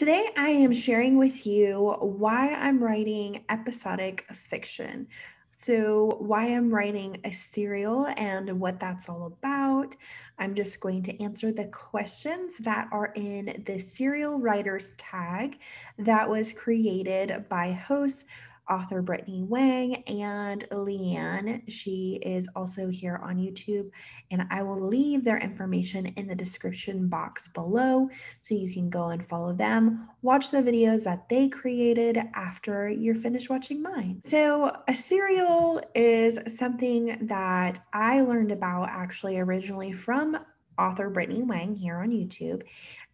Today, I am sharing with you why I'm writing episodic fiction. So, why I'm writing a serial and what that's all about. I'm just going to answer the questions that are in the Serial Writers tag that was created by hosts author Brittany Wang and Leigh-an. She is also here on YouTube, and I will leave their information in the description box below so you can go and follow them, watch the videos that they created after you're finished watching mine. So, a serial is something that I learned about actually originally from author Brittany Wang here on YouTube.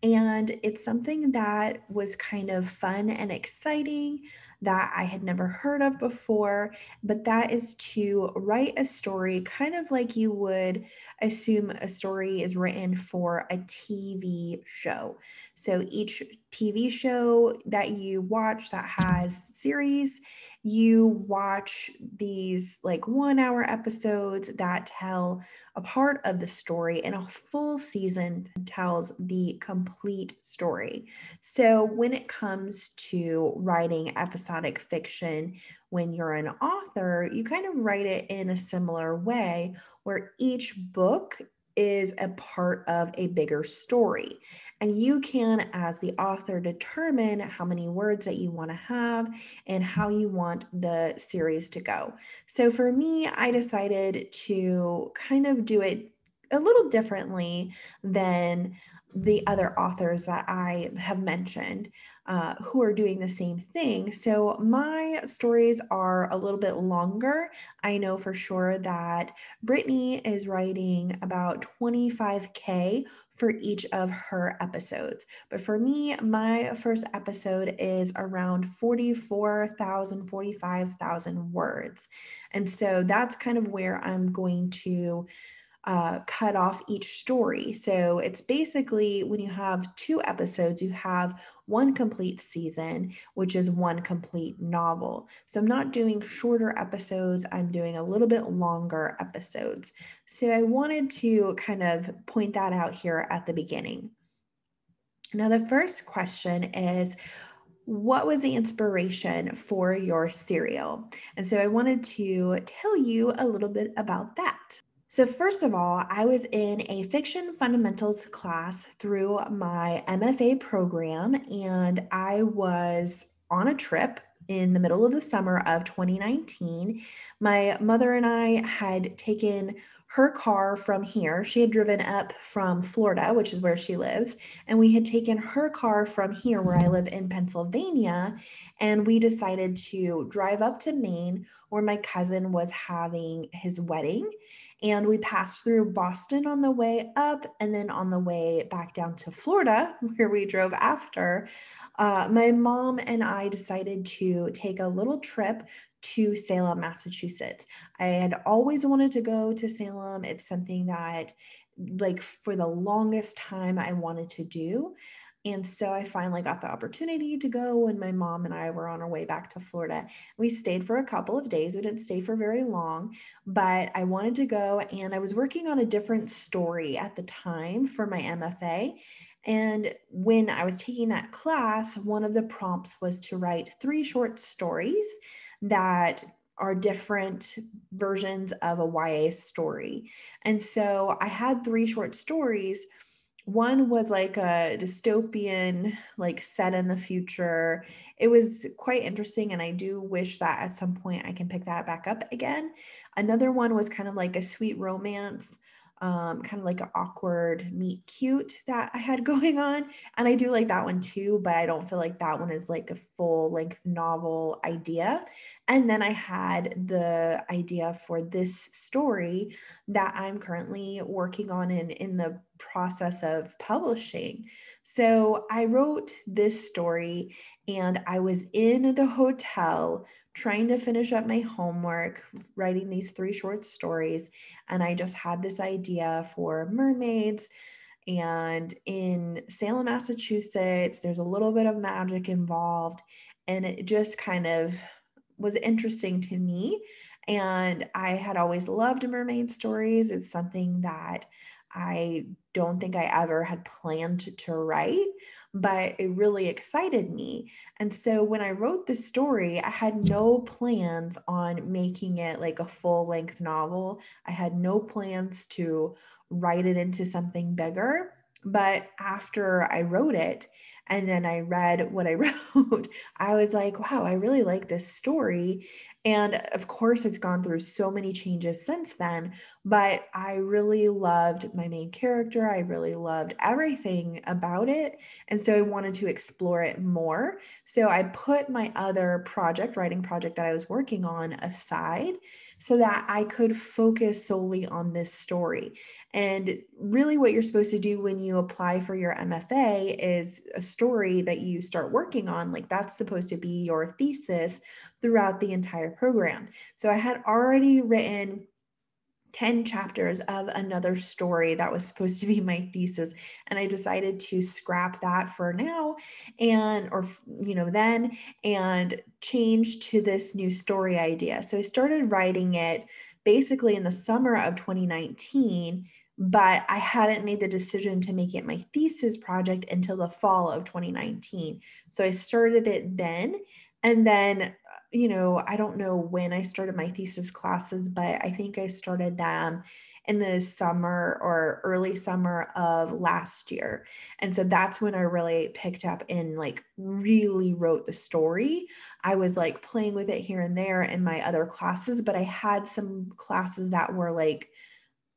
And it's something that was kind of fun and exciting that I had never heard of before, but that is to write a story kind of like you would assume a story is written for a TV show. So each TV show that you watch that has series, you watch these like 1 hour episodes that tell a part of the story, and a full season tells the complete story. So when it comes to writing episodic fiction, when you're an author, you kind of write it in a similar way where each book is a part of a bigger story. And you can, as the author, determine how many words that you want to have and how you want the series to go. So for me, I decided to kind of do it a little differently than the other authors that I have mentioned who are doing the same thing. So my stories are a little bit longer. I know for sure that Brittany is writing about 25K for each of her episodes. But for me, my first episode is around 44,000, 45,000 words. And so that's kind of where I'm going to cut off each story. So it's basically when you have 2 episodes, you have one complete season, which is one complete novel. So I'm not doing shorter episodes, I'm doing a little bit longer episodes. So I wanted to kind of point that out here at the beginning. Now, the first question is, what was the inspiration for your serial? And so I wanted to tell you a little bit about that. So, first of all, I was in a fiction fundamentals class through my MFA program, and I was on a trip in the middle of the summer of 2019. My mother and I had taken her car from here. She had driven up from Florida, which is where she lives, and we had taken her car from here, where I live in Pennsylvania, and we decided to drive up to Maine, where my cousin was having his wedding. And we passed through Boston on the way up, and then on the way back down to Florida, where we drove after, my mom and I decided to take a little trip to Salem, Massachusetts. I had always wanted to go to Salem. It's something that, like, for the longest time I wanted to do. And so I finally got the opportunity to go, and my mom and I were on our way back to Florida. We stayed for a couple of days. We didn't stay for very long, but I wanted to go, and I was working on a different story at the time for my MFA. And when I was taking that class, one of the prompts was to write 3 short stories that are different versions of a YA story. And so I had 3 short stories. One was like a dystopian, like set in the future. It was quite interesting, and I do wish that at some point I can pick that back up again. Another one was kind of like a sweet romance, kind of like an awkward meet cute that I had going on. And I do like that one too, but I don't feel like that one is like a full length novel idea. And then I had the idea for this story that I'm currently working on in the process of publishing. So I wrote this story, and I was in the hotel trying to finish up my homework, writing these 3 short stories. And I just had this idea for mermaids. And in Salem, Massachusetts, there's a little bit of magic involved. And it just kind of was interesting to me. And I had always loved mermaid stories. It's something that I don't think I ever had planned to write, but it really excited me. And so when I wrote the story, I had no plans on making it like a full-length novel. I had no plans to write it into something bigger. But after I wrote it and then I read what I wrote, I was like, wow, I really like this story. And of course, it's gone through so many changes since then, but I really loved my main character. I really loved everything about it. And so I wanted to explore it more. So I put my other project, writing project that I was working on aside so that I could focus solely on this story. And really, what you're supposed to do when you apply for your MFA is a story that you start working on. Like that's supposed to be your thesis throughout the entire program. So I had already written 10 chapters of another story that was supposed to be my thesis, and I decided to scrap that for now and then and change to this new story idea. So I started writing it basically in the summer of 2019, but I hadn't made the decision to make it my thesis project until the fall of 2019. So I started it then, and then I don't know when I started my thesis classes, but I think I started them in the summer or early summer of last year. And so that's when I really picked up and like really wrote the story. I was like playing with it here and there in my other classes, but I had some classes that were like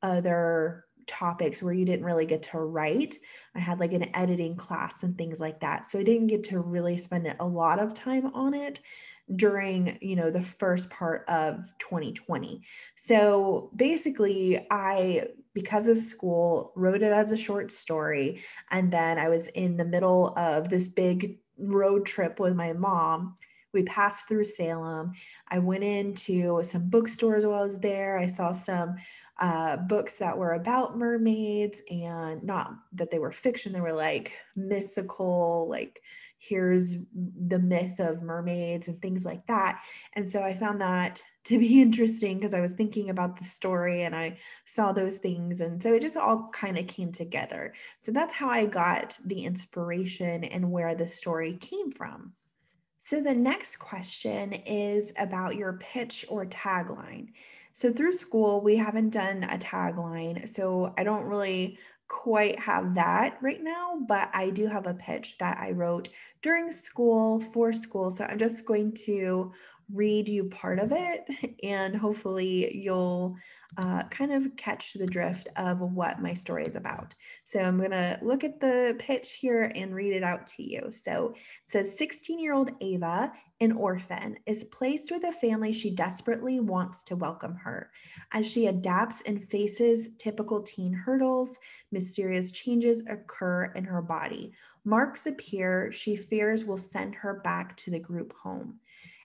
other topics where you didn't really get to write. I had like an editing class and things like that. So I didn't get to really spend a lot of time on it during, the first part of 2020. So basically, because of school, wrote it as a short story. And then I was in the middle of this big road trip with my mom. We passed through Salem. I went into some bookstores while I was there. I saw some books that were about mermaids, and not that they were fiction, they were like mythical, like here's the myth of mermaids and things like that. And so I found that to be interesting because I was thinking about the story and I saw those things. And so it just all kind of came together. So that's how I got the inspiration and where the story came from. So the next question is about your pitch or tagline. So through school, we haven't done a tagline, so I don't really quite have that right now, but I do have a pitch that I wrote during school for school. So I'm just going to read you part of it, and hopefully you'll kind of catch the drift of what my story is about. So I'm going to look at the pitch here and read it out to you. So it says 16-year-old Ava, an orphan, is placed with a family she desperately wants to welcome her. As she adapts and faces typical teen hurdles, mysterious changes occur in her body. Marks appear she fears will send her back to the group home.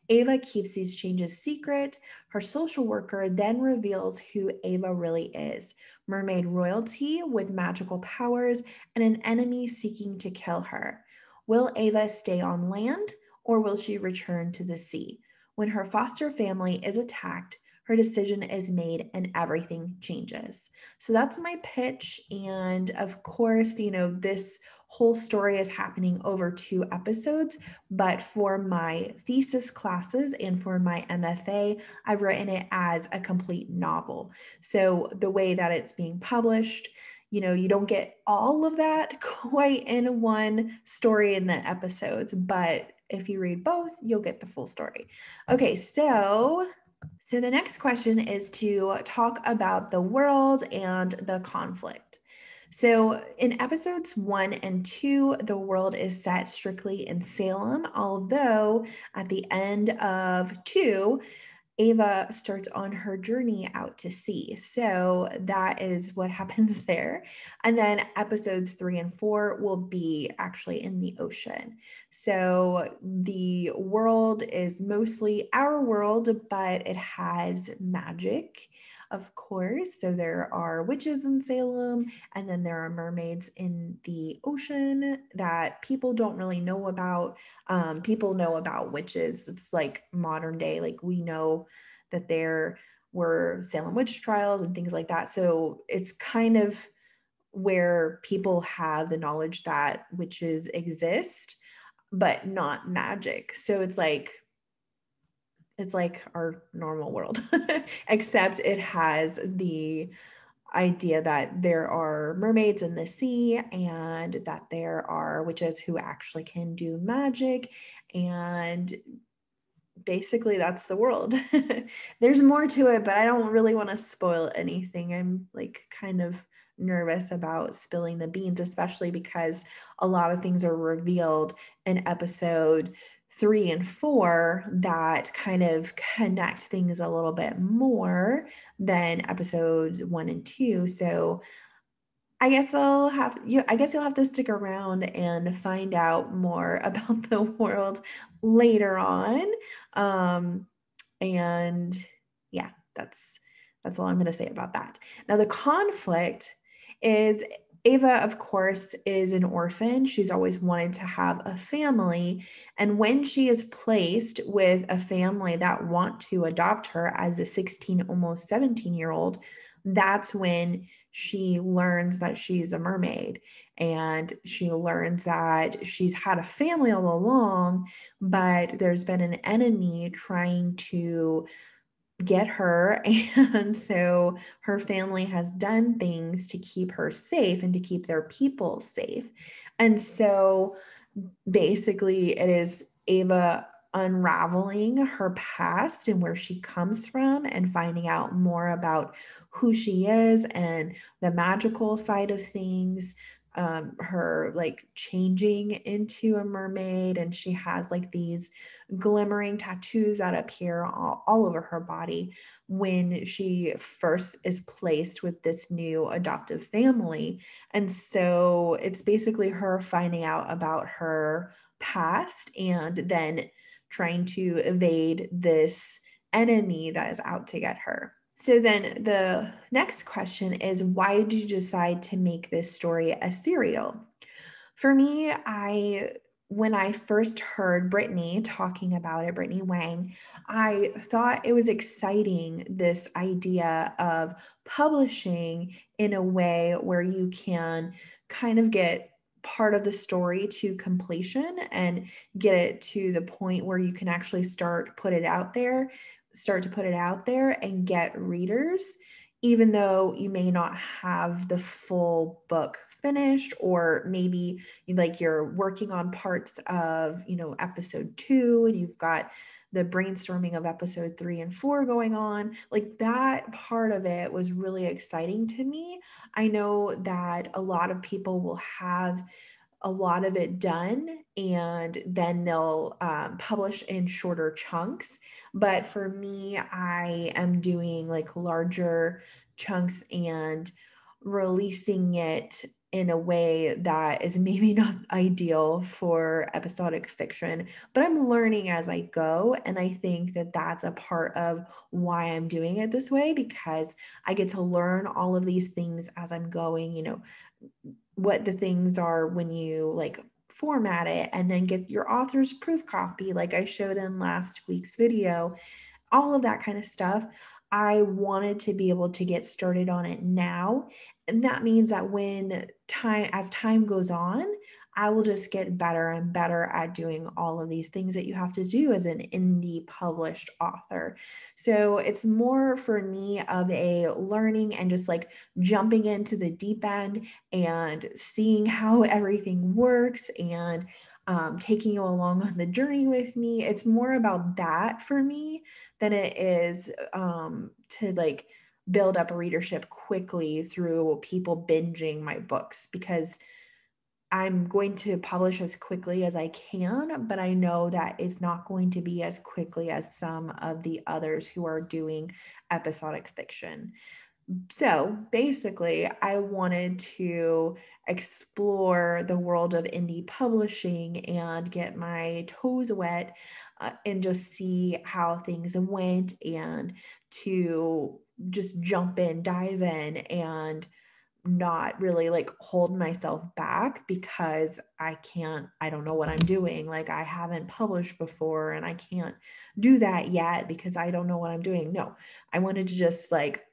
Ava keeps these changes secret. Her social worker then reveals who Ava really is: mermaid royalty with magical powers and an enemy seeking to kill her. Will Ava stay on land or will she return to the sea? When her foster family is attacked, her decision is made and everything changes. So that's my pitch. And of course, this whole story is happening over 2 episodes. But for my thesis classes and for my MFA, I've written it as a complete novel. So the way that it's being published, you don't get all of that quite in one story in the episodes, but if you read both, you'll get the full story. Okay, so the next question is to talk about the world and the conflict. So in episodes 1 and 2, the world is set strictly in Salem, although at the end of 2, Ava starts on her journey out to sea. So that is what happens there. And then episodes 3 and 4 will be actually in the ocean. So the world is mostly our world, but it has magic, of course. So there are witches in Salem, and then there are mermaids in the ocean that people don't really know about. People know about witches. It's like modern day, like we know that there were Salem witch trials and things like that. So it's kind of where people have the knowledge that witches exist, but not magic. So it's like our normal world, except it has the idea that there are mermaids in the sea and that there are witches who actually can do magic. And basically that's the world. There's more to it, but I don't really want to spoil anything. I'm like kind of nervous about spilling the beans, especially because a lot of things are revealed in episode 3 and 4 that kind of connect things a little bit more than episodes 1 and 2. So I guess you'll have to stick around and find out more about the world later on. Um, and yeah, that's all I'm going to say about that. Now, the conflict is Ava, of course, is an orphan. She's always wanted to have a family. And when she is placed with a family that want to adopt her as a 16, almost 17-year-old, that's when she learns that she's a mermaid, and she learns that she's had a family all along, but there's been an enemy trying to get her. And so her family has done things to keep her safe and to keep their people safe. And so basically, it is Ava unraveling her past and where she comes from and finding out more about who she is and the magical side of things. Her like changing into a mermaid, and she has like these glimmering tattoos that appear all over her body when she first is placed with this new adoptive family. And so it's basically her finding out about her past and then trying to evade this enemy that is out to get her. So then the next question is, why did you decide to make this story a serial? For me, when I first heard Brittany talking about it, Brittany Wang, I thought it was exciting, this idea of publishing in a way where you can kind of get part of the story to completion and get it to the point where you can actually start to put it out there and get readers, even though you may not have the full book finished, or maybe you're working on parts of episode 2 and you've got the brainstorming of episode 3 and 4 going on. Like, that part of it was really exciting to me. I know that a lot of people will have a lot of it done and then they'll publish in shorter chunks. But for me, I am doing like larger chunks and releasing it in a way that is maybe not ideal for episodic fiction, but I'm learning as I go. And I think that that's a part of why I'm doing it this way, because I get to learn all of these things as I'm going, what the things are when you like format it and then get your author's proof copy, like I showed in last week's video, all of that kind of stuff. I wanted to be able to get started on it now. And that means that as time goes on, I will just get better and better at doing all of these things that you have to do as an indie published author. So it's more for me of a learning and just like jumping into the deep end and seeing how everything works and taking you along on the journey with me. It's more about that for me than it is to like build up a readership quickly through people binging my books, because I'm going to publish as quickly as I can, but I know that it's not going to be as quickly as some of the others who are doing episodic fiction. So basically, I wanted to explore the world of indie publishing and get my toes wet and just see how things went, and to just jump in, dive in, and not really like hold myself back because I don't know what I'm doing. Like, I haven't published before and I can't do that yet because I don't know what I'm doing. No, I wanted to just like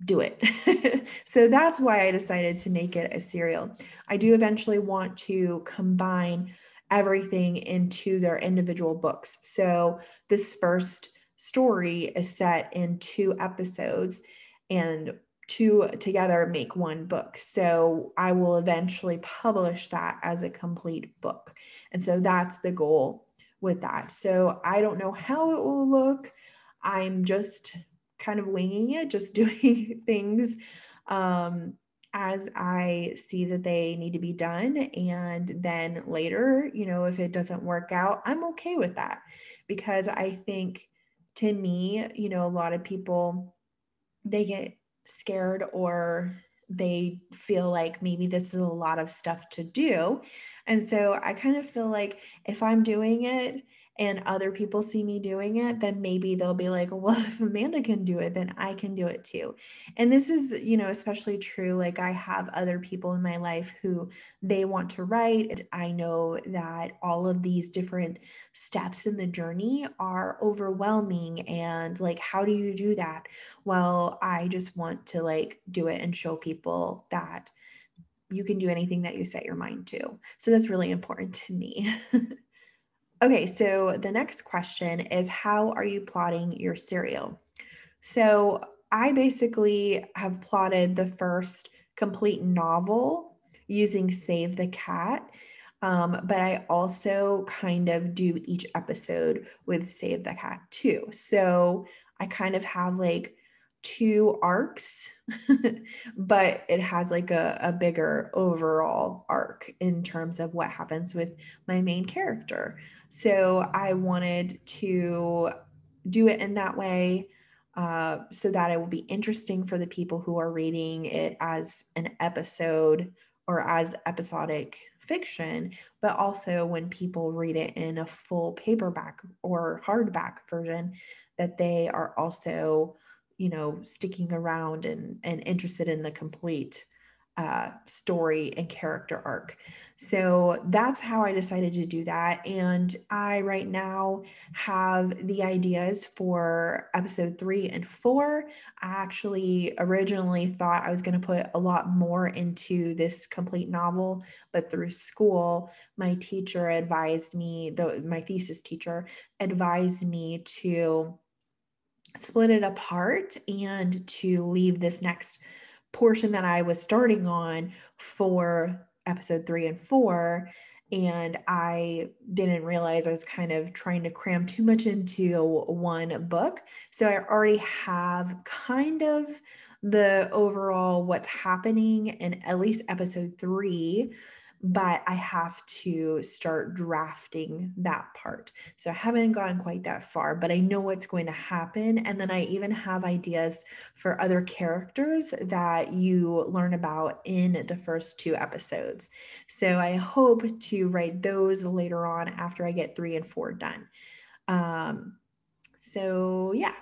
do it. So that's why I decided to make it a serial. I do eventually want to combine everything into their individual books. So this first story is set in 2 episodes, and 2 together make 1 book. So I will eventually publish that as a complete book. And so that's the goal with that. So I don't know how it will look. I'm just kind of winging it, just doing things as I see that they need to be done. And then later, if it doesn't work out, I'm okay with that, because I think, to me, a lot of people, they get scared, or they feel like maybe this is a lot of stuff to do. And so I kind of feel like if I'm doing it and other people see me doing it, then maybe they'll be like, well, if Amanda can do it, then I can do it too. And this is, especially true. Like, I have other people in my life who they want to write. And I know that all of these different steps in the journey are overwhelming. And like, how do you do that? Well, I just want to like do it and show people that you can do anything that you set your mind to. So that's really important to me. Okay, so the next question is, how are you plotting your serial? So I basically have plotted the first complete novel using Save the Cat. But I also kind of do each episode with Save the Cat too. So I kind of have like 2 arcs, but it has like a bigger overall arc in terms of what happens with my main character. So I wanted to do it in that way, so that it will be interesting for the people who are reading it as an episode or as episodic fiction, but also when people read it in a full paperback or hardback version, that they are also, sticking around and interested in the complete story and character arc. So that's how I decided to do that. And I right now have the ideas for episode 3 and 4. I actually originally thought I was going to put a lot more into this complete novel, but through school, my teacher advised me, my thesis teacher advised me to split it apart and to leave this next portion that I was starting on for episode 3 and 4. And I didn't realize I was kind of trying to cram too much into one book. So I already have kind of the overall what's happening in at least episode 3, but I have to start drafting that part. So I haven't gone quite that far, but I know what's going to happen. And then I even have ideas for other characters that you learn about in the first 2 episodes. So I hope to write those later on after I get 3 and 4 done. So yeah.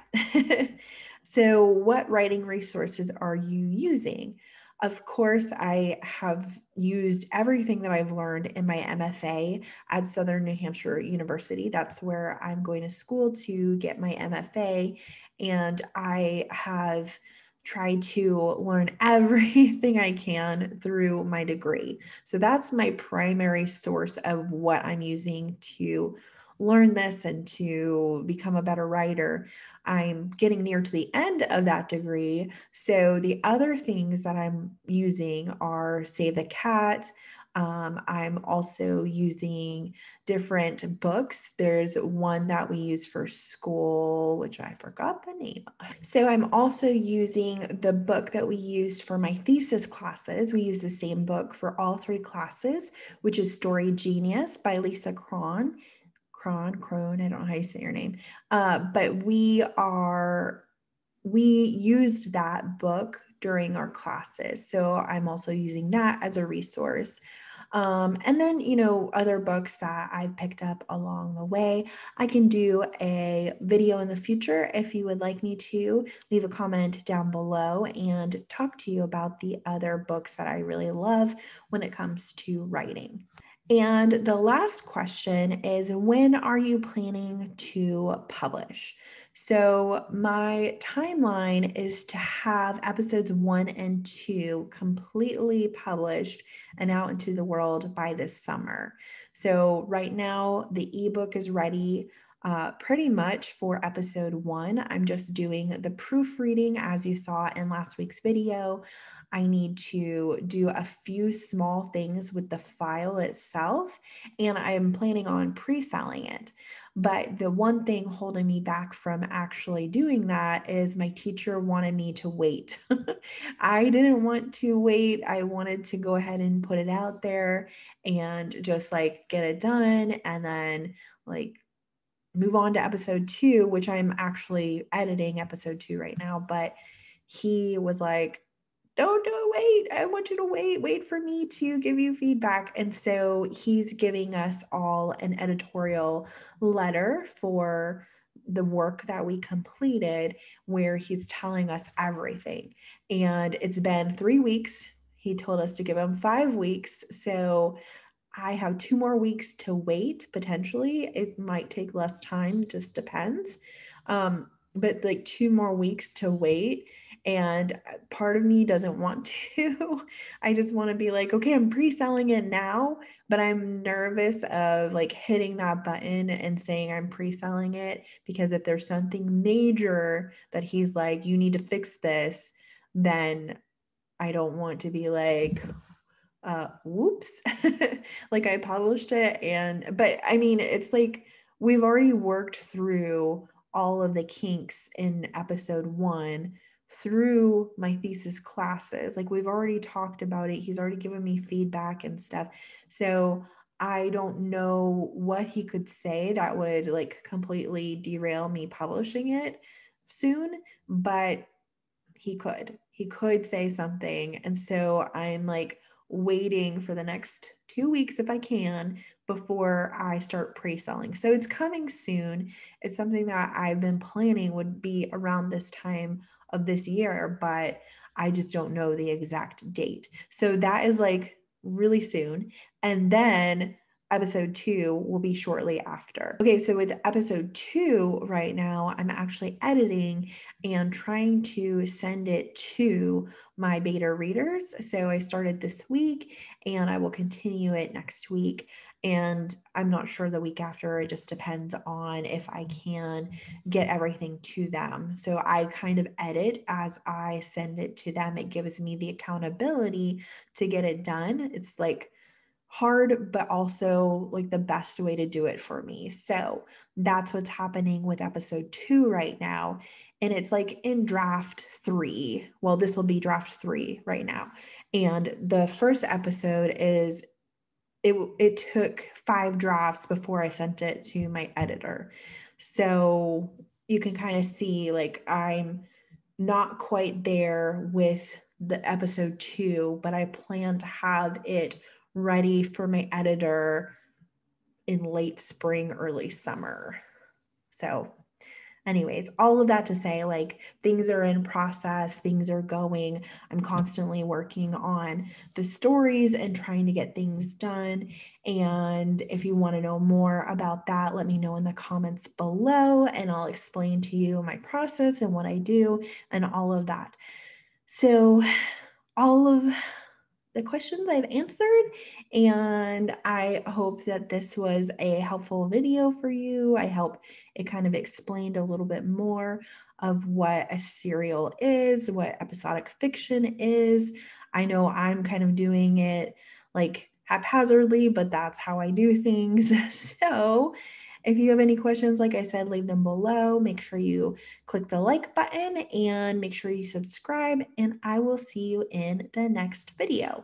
So what writing resources are you using? Of course, I have used everything that I've learned in my MFA at Southern New Hampshire University. That's where I'm going to school to get my MFA. And I have tried to learn everything I can through my degree. So that's my primary source of what I'm using to learn this and to become a better writer. I'm getting near to the end of that degree. So the other things that I'm using are Save the Cat. I'm also using different books. There's one that we use for school, which I forgot the name of. So I'm also using the book that we used for my thesis classes. We use the same book for all 3 classes, which is Story Genius by Lisa Cron, I don't know how you say your name. But we used that book during our classes. So I'm also using that as a resource. And then, other books that I've picked up along the way. I can do a video in the future if you would like me to. Leave a comment down below and talk to you about the other books that I really love when it comes to writing. And the last question is, when are you planning to publish? So, my timeline is to have episodes 1 and 2 completely published and out into the world by this summer. So, right now, the ebook is ready. Pretty much for episode 1. I'm just doing the proofreading as you saw in last week's video. I need to do a few small things with the file itself, and I am planning on pre-selling it. But the one thing holding me back from actually doing that is my teacher wanted me to wait. I didn't want to wait. I wanted to go ahead and put it out there and just like get it done and then like move on to episode 2, which I'm actually editing episode 2 right now. But he was like, don't wait. I want you to wait for me to give you feedback. And so he's giving us all an editorial letter for the work that we completed, where he's telling us everything. And it's been 3 weeks. He told us to give him 5 weeks. So I have 2 more weeks to wait, potentially. It might take less time, just depends. But like 2 more weeks to wait. And part of me doesn't want to. I just want to be like, okay, I'm pre-selling it now, but I'm nervous of like hitting that button and saying I'm pre-selling it, because if there's something major that he's like, you need to fix this, then I don't want to be like, whoops, like I published it. But I mean, it's like we've already worked through all of the kinks in episode 1 through my thesis classes. Like we've already talked about it. He's already given me feedback and stuff. So I don't know what he could say that would like completely derail me publishing it soon, but he could say something. And so I'm like waiting for the next 2 weeks if I can before I start pre-selling. So it's coming soon. It's something that I've been planning would be around this time of this year, but I just don't know the exact date. So that is like really soon. And then episode 2 will be shortly after. Okay, so with episode 2 right now, I'm actually editing and trying to send it to my beta readers. So I started this week and I will continue it next week. And I'm not sure the week after. It just depends on if I can get everything to them. So I kind of edit as I send it to them. It gives me the accountability to get it done. It's like hard, but also like the best way to do it for me. So that's what's happening with episode 2 right now. And it's like in draft 3. Well, this will be draft 3 right now. And the first episode is it took 5 drafts before I sent it to my editor. So you can kind of see like I'm not quite there with the episode 2, but I plan to have it ready for my editor in late spring, early summer. So anyways, all of that to say, like things are in process, things are going. I'm constantly working on the stories and trying to get things done. And if you want to know more about that, let me know in the comments below and I'll explain to you my process and what I do and all of that. So all of the questions I've answered, and I hope that this was a helpful video for you. I hope it kind of explained a little bit more of what a serial is, what episodic fiction is. I know I'm kind of doing it like haphazardly, but that's how I do things. So if you have any questions, like I said, leave them below. Make sure you click the like button and make sure you subscribe, and I will see you in the next video.